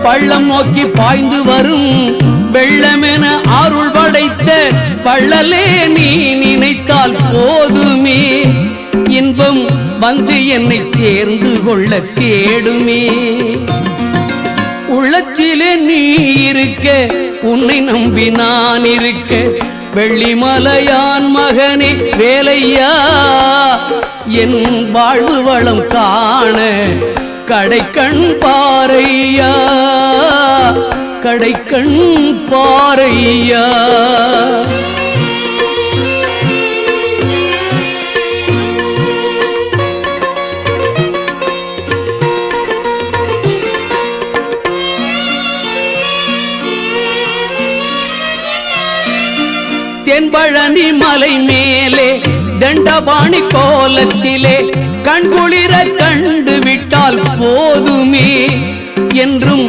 பள்ளம் நோக்கி பாய்ந்து வரும் வெள்ளமென அருள் படைத்த வள்ளலே நீ நினைத்தால் போதுமே, இன்பம் வந்து என்னை சேர்ந்து கொள்ள தேடுமே. உள்ளத்திலே நீ இருக்க, உன்னை நம்பி நான் இருக்க, வெள்ளிமலையான் மகனே வேலையா, என் வாழ்வு வளம் காண கடைக்கண் பாரையா, கடைக்கண் பாரையா. தென்பழனி மலை மேலே தண்டபாணி கோலத்திலே கண்குளிர கண்டு விட்டால் போதுமே, என்றும்